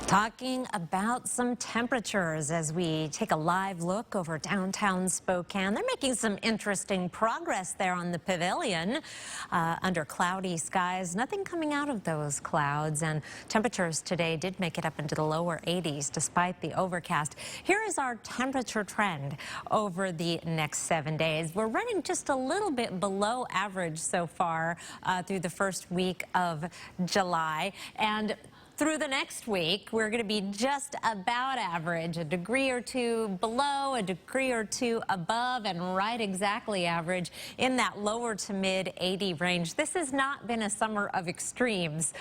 Talking about some temperatures as we take a live look over downtown Spokane. They're making some interesting progress there on the pavilion under cloudy skies. Nothing coming out of those clouds, and temperatures today did make it up into the lower 80s despite the overcast. Here is our temperature trend over the next 7 days. We're running just a little bit below average so far through the first week of July, and through the next week, we're going to be just about average, a degree or two below, a degree or two above, and right exactly average in that lower to mid 80 range. This has not been a summer of extremes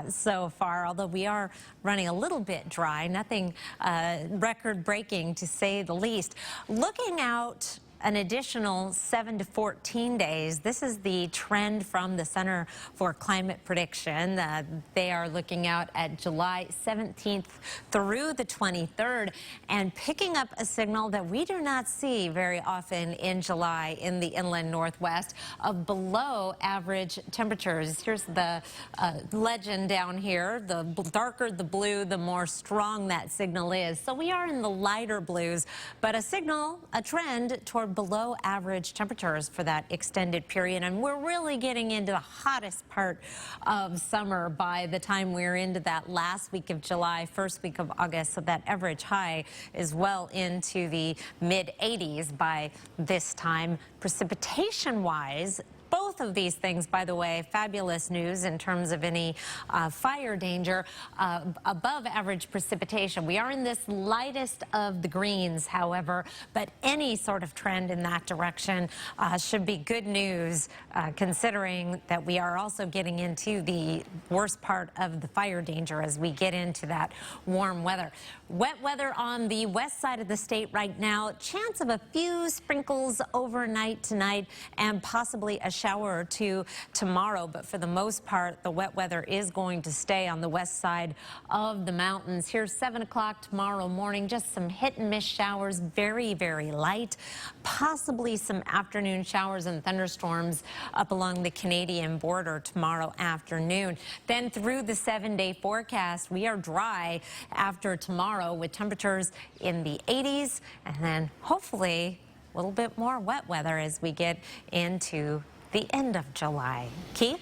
so far, although we are running a little bit dry, nothing record-breaking to say the least. Looking out an additional 7 to 14 days. This is the trend from the Center for Climate Prediction. They are looking out at July 17th through the 23rd and picking up a signal that we do not see very often in July in the inland Northwest of below average temperatures. Here's the legend down here. The darker the blue, the more strong that signal is. So we are in the lighter blues, but a signal, a trend toward below average temperatures for that extended period, and we're really getting into the hottest part of summer by the time we're into that last week of July, first week of August, so that average high is well into the mid 80s by this time. Precipitation wise, both of these things, by the way, fabulous news in terms of any fire danger, above average precipitation. We are in this lightest of the greens, however, but any sort of trend in that direction should be good news, considering that we are also getting into the worst part of the fire danger as we get into that warm weather. Wet weather on the west side of the state right now. Chance of a few sprinkles overnight tonight and possibly a shower or two tomorrow, but for the most part, the wet weather is going to stay on the west side of the mountains. Here's 7 o'clock tomorrow morning, just some hit and miss showers, very, very light, possibly some afternoon showers and thunderstorms up along the Canadian border tomorrow afternoon. Then through the 7-day forecast, we are dry after tomorrow with temperatures in the 80s, and then hopefully a little bit more wet weather as we get into the end of July. Keith?